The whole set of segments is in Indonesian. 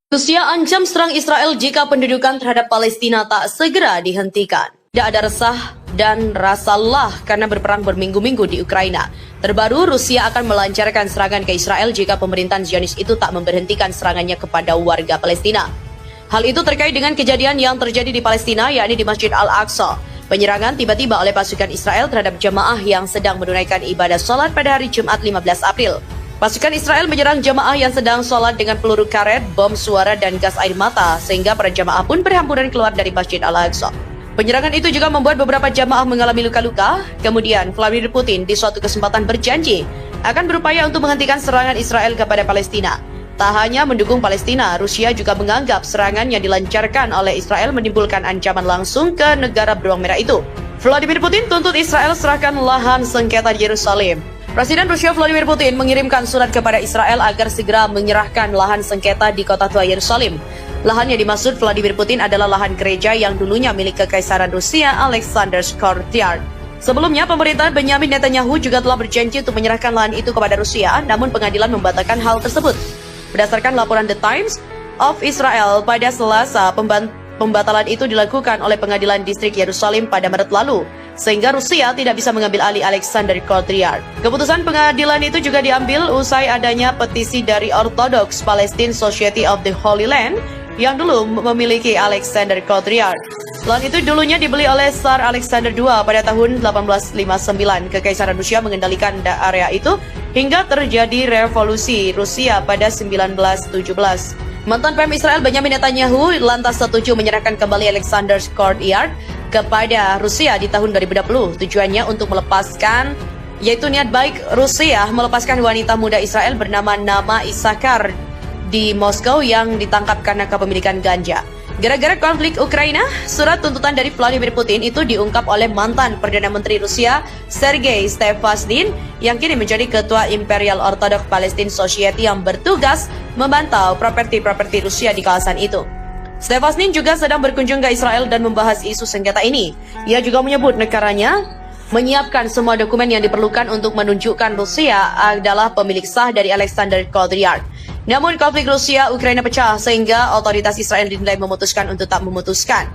Rusia ancam serang Israel jika pendudukan terhadap Palestina tak segera dihentikan. Tidak ada resah dan rasa lelah karena berperang berminggu-minggu di Ukraina. Terbaru, Rusia akan melancarkan serangan ke Israel jika pemerintahan Zionis itu tak memberhentikan serangannya kepada warga Palestina. Hal itu terkait dengan kejadian yang terjadi di Palestina, yakni di Masjid Al-Aqsa. Penyerangan tiba-tiba oleh pasukan Israel terhadap jemaah yang sedang menunaikan ibadah salat pada hari Jumat 15 April. Pasukan Israel menyerang jemaah yang sedang sholat dengan peluru karet, bom suara, dan gas air mata, sehingga para jemaah pun berhamburan keluar dari Masjid Al-Aqsa. Penyerangan itu juga membuat beberapa jemaah mengalami luka-luka. Kemudian, Vladimir Putin di suatu kesempatan berjanji akan berupaya untuk menghentikan serangan Israel kepada Palestina. Tak hanya mendukung Palestina, Rusia juga menganggap serangan yang dilancarkan oleh Israel menimbulkan ancaman langsung ke negara beruang merah itu. Vladimir Putin tuntut Israel serahkan lahan sengketa di Yerusalem. Presiden Rusia Vladimir Putin mengirimkan surat kepada Israel agar segera menyerahkan lahan sengketa di kota tua Yerusalem. Lahan yang dimaksud Vladimir Putin adalah lahan gereja yang dulunya milik Kekaisaran Rusia Alexander's Courtyard. Sebelumnya, pemerintahan Benyamin Netanyahu juga telah berjanji untuk menyerahkan lahan itu kepada Rusia, namun pengadilan membatalkan hal tersebut. Berdasarkan laporan The Times of Israel pada Selasa, pembatalan itu dilakukan oleh pengadilan distrik Yerusalem pada Maret lalu, sehingga Rusia tidak bisa mengambil alih Alexander Courtyard. Keputusan pengadilan itu juga diambil usai adanya petisi dari Orthodox Palestine Society of the Holy Land yang dulu memiliki Alexander Courtyard. Lahan itu dulunya dibeli oleh Tsar Alexander II pada tahun 1859. Kekaisaran Rusia mengendalikan area itu hingga terjadi revolusi Rusia pada 1917. Mantan PM Israel Benyamin Netanyahu lantas setuju menyerahkan kembali Alexander's Courtyard kepada Rusia di tahun 2020. Tujuannya untuk melepaskan, yaitu niat baik Rusia melepaskan wanita muda Israel bernama Nama Isakar di Moskow yang ditangkap karena kepemilikan ganja. Gara-gara konflik Ukraina, surat tuntutan dari Vladimir Putin itu diungkap oleh mantan Perdana Menteri Rusia Sergei Stepasnin yang kini menjadi Ketua Imperial Orthodox Palestine Society yang bertugas memantau properti-properti Rusia di kawasan itu. Stepasnin juga sedang berkunjung ke Israel dan membahas isu sengketa ini. Ia juga menyebut negaranya menyiapkan semua dokumen yang diperlukan untuk menunjukkan Rusia adalah pemilik sah dari Alexander Courtyard. Namun konflik Rusia-Ukraina pecah sehingga otoritas Israel dinilai memutuskan untuk tak memutuskan.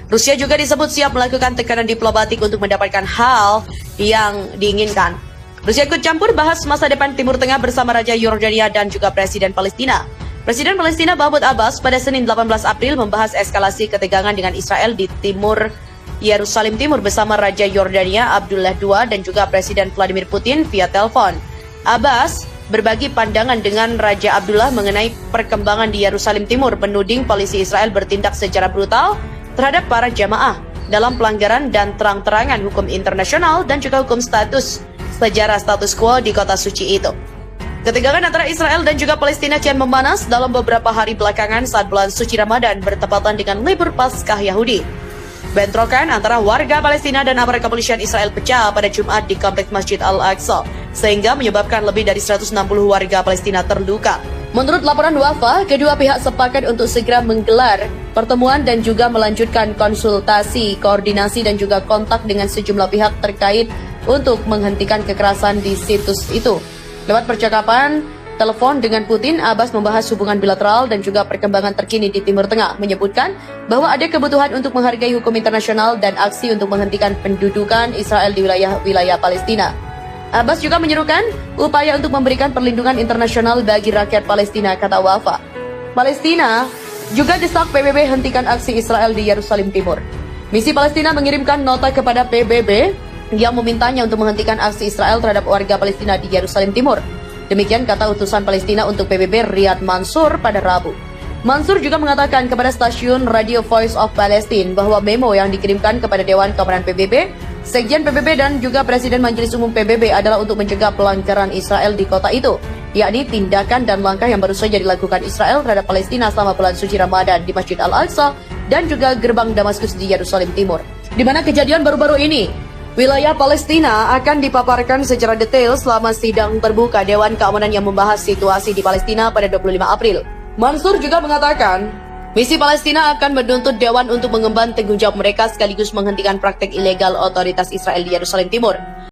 Rusia juga disebut siap melakukan tekanan diplomatik untuk mendapatkan hal yang diinginkan. Rusia ikut campur bahas masa depan Timur Tengah bersama Raja Yordania dan juga Presiden Palestina. Presiden Palestina Mahmud Abbas pada Senin 18 April membahas eskalasi ketegangan dengan Israel di timur Yerusalem Timur bersama Raja Yordania Abdullah II dan juga Presiden Vladimir Putin via telepon. Abbas berbagi pandangan dengan Raja Abdullah mengenai perkembangan di Yerusalem Timur, menuding polisi Israel bertindak secara brutal terhadap para jamaah dalam pelanggaran dan terang-terangan hukum internasional dan juga hukum sejarah status quo di kota suci itu. Ketegangan antara Israel dan juga Palestina kian memanas dalam beberapa hari belakangan saat bulan suci Ramadan bertepatan dengan libur Paskah Yahudi. Bentrokan antara warga Palestina dan aparat kepolisian Israel pecah pada Jumat di kompleks Masjid Al-Aqsa, sehingga menyebabkan lebih dari 160 warga Palestina terluka. Menurut laporan Wafa, kedua pihak sepakat untuk segera menggelar pertemuan dan juga melanjutkan konsultasi, koordinasi dan juga kontak dengan sejumlah pihak terkait untuk menghentikan kekerasan di situs itu. Lewat percakapan telepon dengan Putin, Abbas membahas hubungan bilateral dan juga perkembangan terkini di Timur Tengah, menyebutkan bahwa ada kebutuhan untuk menghargai hukum internasional dan aksi untuk menghentikan pendudukan Israel di wilayah Palestina. Abbas juga menyerukan upaya untuk memberikan perlindungan internasional bagi rakyat Palestina, kata Wafa. Palestina juga desak PBB hentikan aksi Israel di Yerusalem Timur. Misi Palestina mengirimkan nota kepada PBB yang memintanya untuk menghentikan aksi Israel terhadap warga Palestina di Yerusalem Timur. Demikian kata utusan Palestina untuk PBB Riyad Mansur pada Rabu. Mansur juga mengatakan kepada stasiun Radio Voice of Palestine bahwa memo yang dikirimkan kepada Dewan Keamanan PBB, Sekjen PBB dan juga Presiden Majelis Umum PBB adalah untuk mencegah pelanggaran Israel di kota itu, yakni tindakan dan langkah yang baru saja dilakukan Israel terhadap Palestina selama bulan suci Ramadan di Masjid Al-Aqsa dan juga gerbang Damaskus di Yerusalem Timur. Di mana kejadian baru-baru ini, wilayah Palestina akan dipaparkan secara detail selama sidang terbuka Dewan Keamanan yang membahas situasi di Palestina pada 25 April. Mansur juga mengatakan, misi Palestina akan menuntut Dewan untuk mengemban tanggung jawab mereka sekaligus menghentikan praktek ilegal otoritas Israel di Yerusalem Timur.